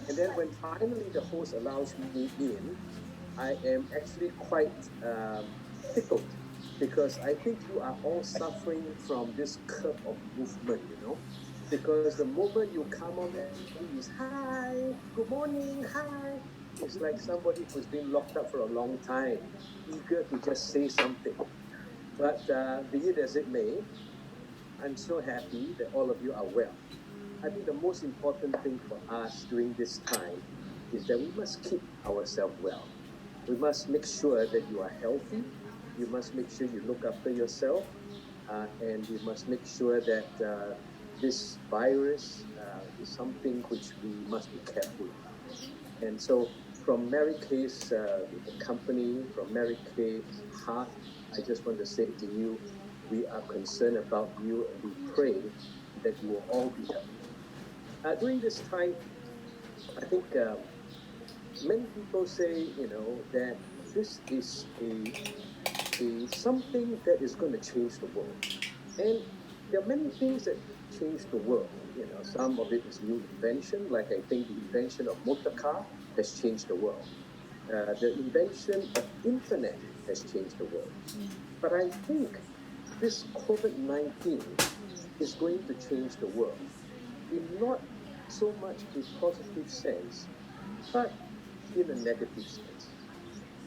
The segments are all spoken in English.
And then when finally the host allows me in, I am actually quite tickled because I think you are all suffering from this curve of movement, because the moment you come on, everybody is hi, good morning, hi. It's like somebody who's been locked up for a long time, eager to just say something. But be it as it may, I'm so happy that all of you are well. I think the most important thing for us during this time is that we must keep ourselves well. We must make sure that you are healthy. You must make sure you look after yourself. And we must make sure that this virus is something which we must be careful about. And so, from Mary Kay's the company, from Mary Kay's heart, I just want to say to you, we are concerned about you and we pray that you will all be healthy. During this time, I think many people say, that this is a something that is going to change the world. And there are many things that change the world. Some of it is new invention, like I think the invention of motor car has changed the world. The invention of internet has changed the world. But I think this COVID-19 is going to change the world in not so much a positive sense, but in a negative sense.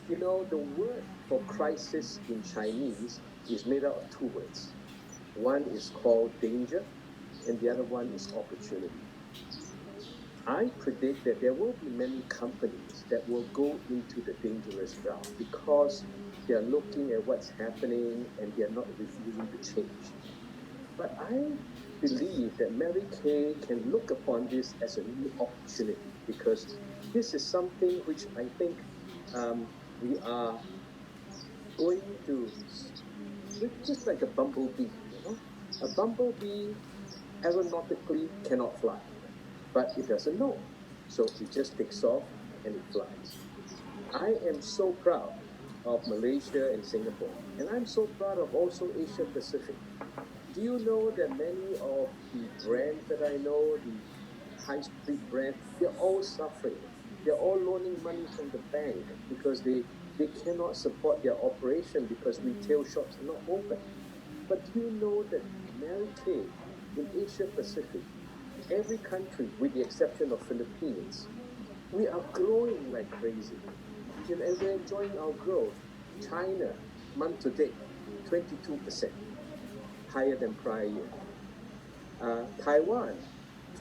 The word for crisis in Chinese is made up of two words. One is called danger, and the other one is opportunity. I predict that there will be many companies that will go into the dangerous realm because they are looking at what's happening and they are not refusing to change. But I believe that Mary Kay can look upon this as a new opportunity because this is something which I think we are going to, just like a bumblebee, A bumblebee aeronautically cannot fly, but it doesn't know. So it just takes off and it flies. I am so proud of Malaysia and Singapore, and I'm so proud of also Asia Pacific. Do you know that many of the brands that I know, the high street brands, they're all suffering. They're all loaning money from the bank because they cannot support their operation because retail shops are not open. But do you know that Mary Kay in Asia Pacific, every country with the exception of Philippines, we are growing like crazy. And we're enjoying our growth. China, month to date, 22% higher than prior year. Taiwan,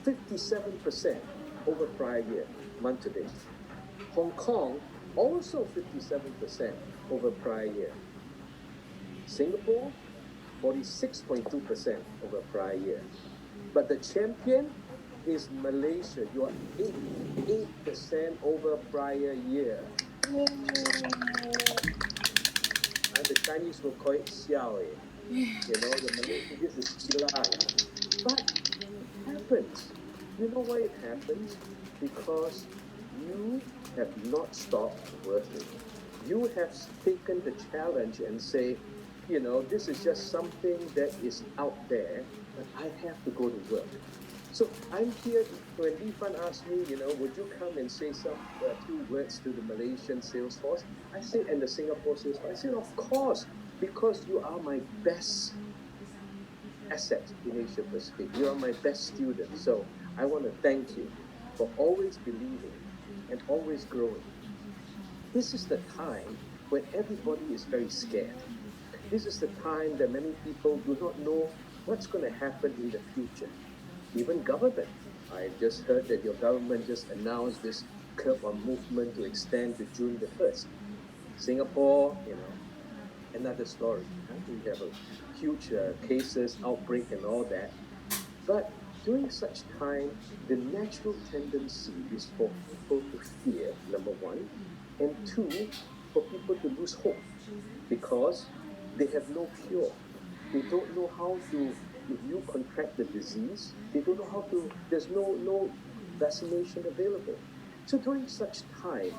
57% over prior year, month to date. Hong Kong, also 57% over prior year. Singapore, 46.2% over prior year. But the champion is Malaysia. You are 88% over prior year. And the Chinese will call it xiao. The Malaysian, this is gila. But it happens. You know why it happens? Because you have not stopped working. You have taken the challenge and say, this is just something that is out there, but I have to go to work. So I'm here when Lee Fan asked me, would you come and say some few words to the Malaysian sales force? I said, and the Singapore sales force. I said, of course, because you are my best asset in Asia Pacific. You are my best student. So I want to thank you for always believing and always growing. This is the time when everybody is very scared. This is the time that many people do not know what's going to happen in the future. Even government. I just heard that your government just announced this curve on movement to extend to June the 1st. Singapore, another story. We have a huge cases, outbreak and all that. But during such time, the natural tendency is for people to fear, number one, and two, for people to lose hope because they have no cure. They don't know how to, if you contract the disease, they don't know how to, there's no vaccination available. So during such time,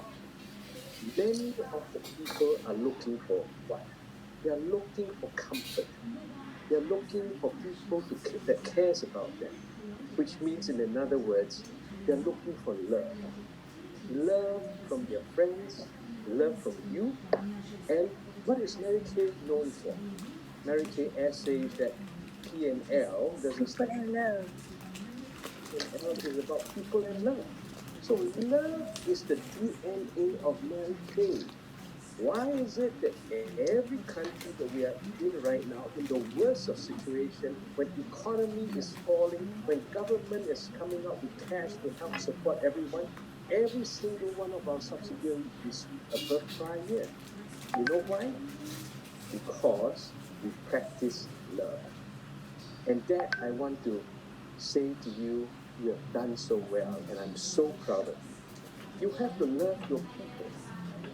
many of the people are looking for what? They are looking for comfort. They are looking for people that cares about them, which means, in other words, They're looking for love. Love from their friends, love from you. And what is Mary Kay known for? Mary Kay says that P&L, there's a People section, in love. P&L is about people and love. So love is the DNA of Mary Kay. Why is it that every country that we are in right now, in the worst of situation, when economy is falling, when government is coming out with cash to help support everyone, every single one of our subsidiaries is above prior year? You know why? Because we practice love. And that I want to say to you, you have done so well, and I'm so proud of you. You have to love your people.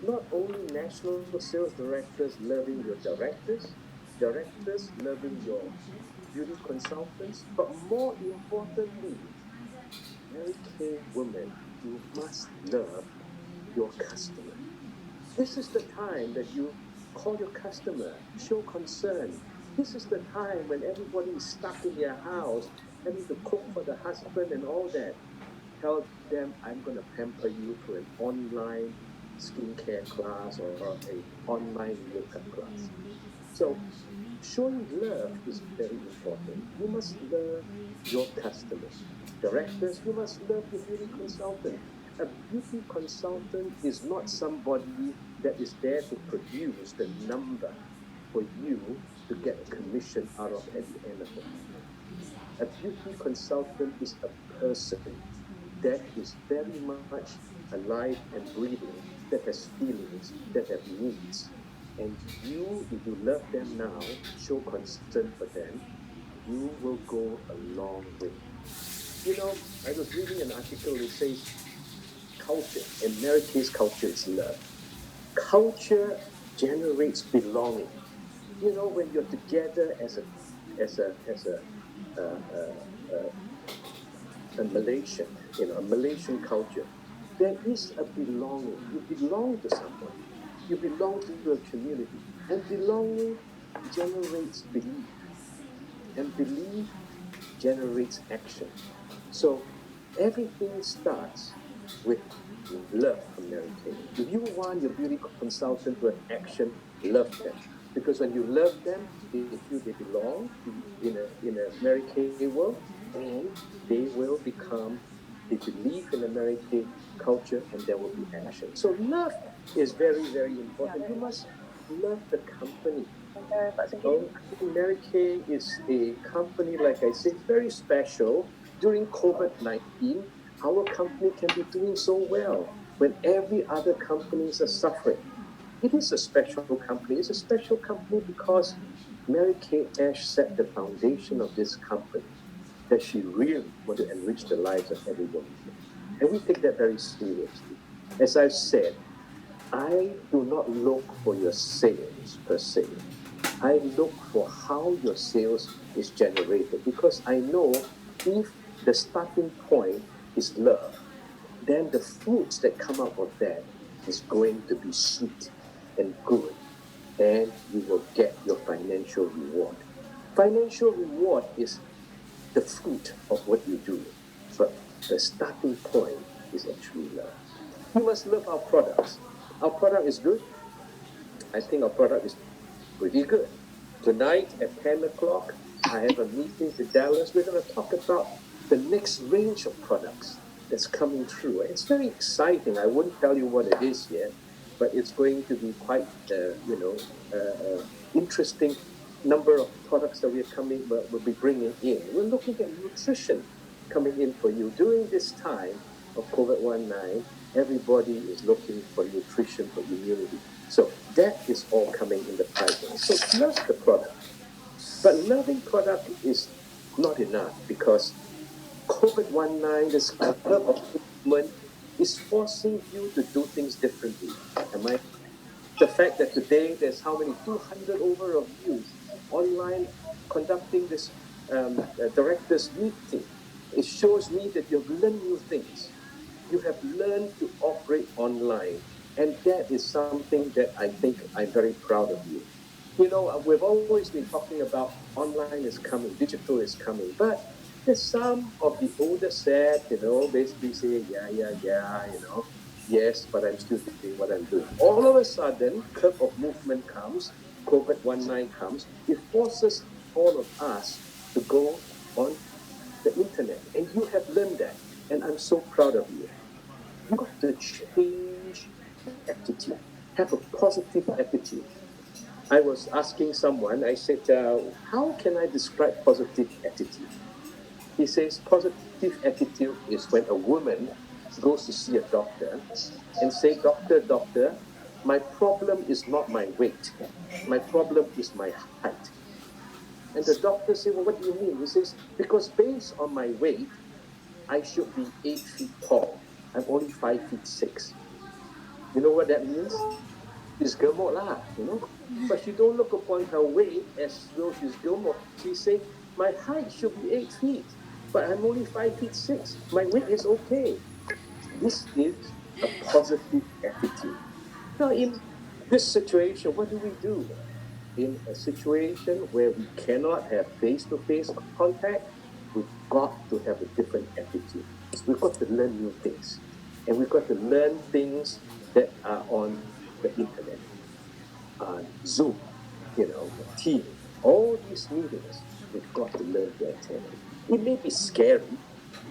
Not only national sales directors loving your directors, directors loving your beauty consultants, but more importantly, Mary Kay women, you must love your customer. This is the time that you call your customer, show concern. This is the time when everybody is stuck in their house, having to cook for the husband and all that. Tell them, I'm going to pamper you through an online skincare class or a online makeup class. So showing love is very important. You must love your customers. Directors, you must love your beauty consultant. A beauty consultant is not somebody that is there to produce the number for you to get a commission out of at the end of the month. A beauty consultant is a person that is very much alive and breathing, that has feelings, that have needs. And you, if you love them now, show concern for them, you will go a long way. You know, I was reading an article that says culture, and Mary Kay's culture is love. Culture generates belonging. You know, when you're together uh, uh, a Malaysian, a Malaysian culture, there is a belonging. You belong to someone. You belong to a community. And belonging generates belief. And belief generates action. So everything starts with love from Mary Kay. If you want your beauty consultant to have action, love them. Because when you love them, they feel they belong in a Mary Kay world, and they will become, they believe in the Mary Kay culture, and there will be action. So love is very, very important. You must love the company. I think Mary Kay is a company, like I said, very special. During COVID-19, our company can be doing so well when every other companies are suffering. It is a special company. It's a special company because Mary Kay Ash set the foundation of this company, that she really want to enrich the lives of every woman. And we take that very seriously. As I've said, I do not look for your sales per se. I look for how your sales is generated, because I know if the starting point is love, then the fruits that come out of that is going to be sweet and good, and you will get your financial reward. Financial reward is the fruit of what you do, but the starting point is actually love. You must love our products. Our product is good. I think our product is pretty good. Tonight at 10 o'clock, I have a meeting with Dallas. We're going to talk about the next range of products that's coming through. It's very exciting. I wouldn't tell you what it is yet, but it's going to be quite, interesting number of products that we'll be bringing in. We're looking at nutrition coming in for you during this time of COVID-19. Everybody is looking for nutrition for immunity. So that is all coming in the pipeline. So love the product. But loving product is not enough, because COVID-19, this curve of movement, is forcing you to do things differently. Am I? The fact that today there's how many 200 over of you online conducting this directors meeting. It shows me that you've learned new things. You have learned to operate online, and that is something that I think I'm very proud of you. We've always been talking about online is coming, digital is coming, but There's some of the older set, basically say, yeah, yes, but I'm still doing what I'm doing. All of a sudden, curve of movement comes, COVID-19 comes, it forces all of us to go on the internet. And you have learned that. And I'm so proud of you. You got to change the attitude, have a positive attitude. I was asking someone, I said, how can I describe positive attitude? He says, positive attitude is when a woman goes to see a doctor and say, doctor, my problem is not my weight. My problem is my height. And the doctor said, well, what do you mean? He says, because based on my weight, I should be 8 feet tall. I'm only 5 feet 6. You know what that means? She's gemuk lah. But she don't look upon her weight as though she's gemuk. She say, my height should be 8 feet, but I'm only 5 feet 6. My weight is okay. This is a positive attitude. Now, in this situation, what do? In a situation where we cannot have face-to-face contact, we've got to have a different attitude. We've got to learn new things. And we've got to learn things that are on the internet, Zoom, Team, all these meetings, we've got to learn to attend. It may be scary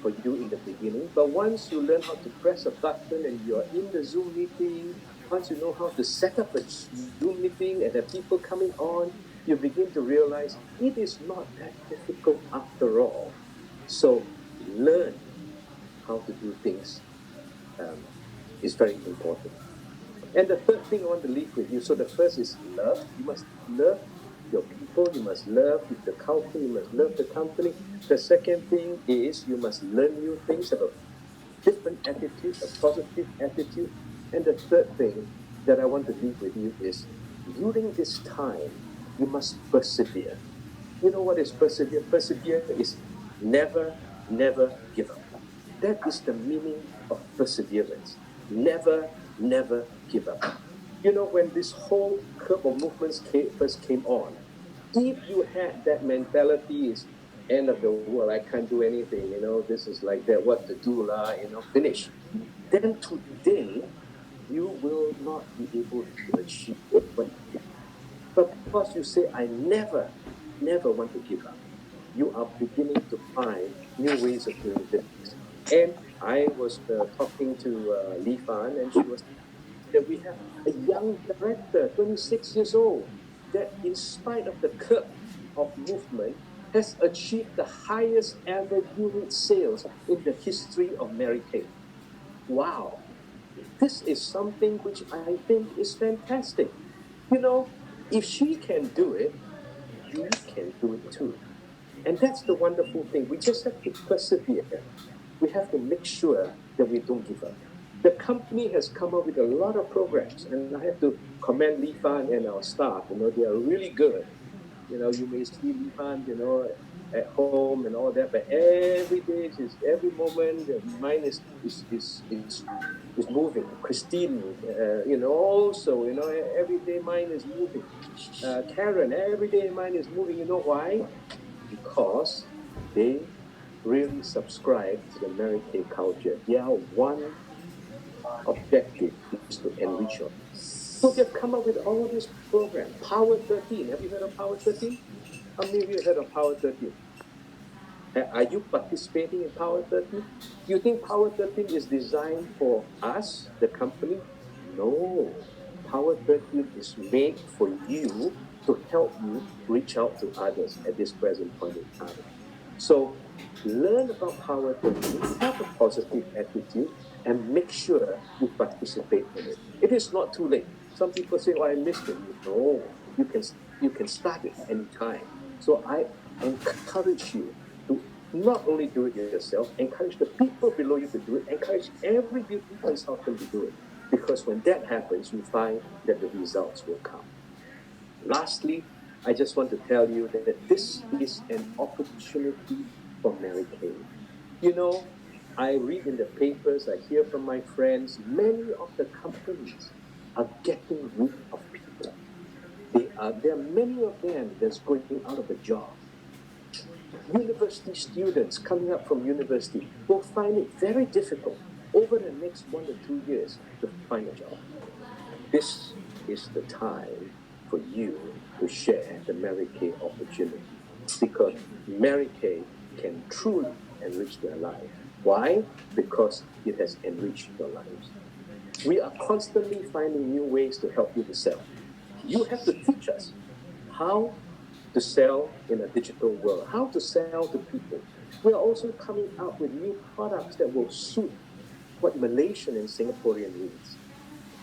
for you in the beginning, but once you learn how to press a button and you're in the Zoom meeting, once you know how to set up a Zoom meeting and have people coming on, you begin to realize it is not that difficult after all. So learn how to do things is very important. And the third thing I want to leave with you, so the first is love. You must love your people, you must love the culture, you must love the company. The second thing is you must learn new things, have a different attitude, a positive attitude. And the third thing that I want to leave with you is during this time, you must persevere. You know what is persevere? Persevere is never give up. That is the meaning of perseverance. Never give up. When this whole curve of movements first came on, if you had that mentality is end of the world, I can't do anything, this is like that, what to do lah, finish. Then today, you will not be able to achieve what you. But because you say, I never want to give up, you are beginning to find new ways of doing things. And I was talking to Li Fan, and she was that we have a young director, 26 years old, that in spite of the curve of movement, has achieved the highest ever unit sales in the history of Mary Kay. Wow. This is something which I think is fantastic. If she can do it, you can do it too. And that's the wonderful thing. We just have to persevere. We have to make sure that we don't give up. The company has come up with a lot of programs, and I have to commend Li Fan and our staff. They are really good. You may see Li Fan, at home and all that, but every day, every moment, the mind is moving. Christine, also, every day mind is moving. Karen, every day mind is moving. You know why? Because they really subscribe to the Mary Kay culture. Their one objective is to enrich others. So they've come up with all this program. Power 13. Have you heard of Power 13? How many of you heard of Power 13? Are you participating in Power 13? Do you think Power 13 is designed for us, the company? No. Power 13 is made for you to help you reach out to others at this present point in time. So learn about Power 13, have a positive attitude, and make sure you participate in it. It is not too late. Some people say, I missed it. No, you can start it anytime. So I encourage you to not only do it yourself, encourage the people below you to do it, encourage every beauty consultant to do it. Because when that happens, you find that the results will come. Lastly, I just want to tell you that this is an opportunity for Mary Kay. I read in the papers, I hear from my friends, many of the companies are getting rid of people. There are many of them that's going out of a job. University students coming up from university will find it very difficult over the next 1 or 2 years to find a job. This is the time for you to share the Mary Kay opportunity, because Mary Kay can truly enrich their life. Why? Because it has enriched your lives. We are constantly finding new ways to help you to sell. You have to teach us how to sell in a digital world, how to sell to people. We are also coming out with new products that will suit what Malaysian and Singaporean needs.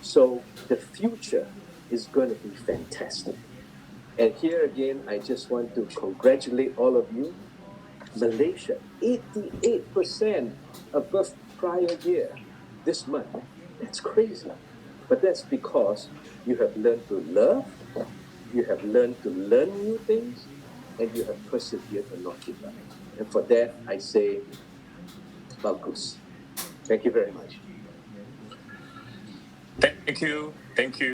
So the future is going to be fantastic. And here again, I just want to congratulate all of you. Malaysia, 88% above prior year this month. That's crazy. But that's because you have learned to love, you have learned to learn new things, and you have persevered and not give up. And for that, I say, bagus. Thank you very much. Thank you. Thank you.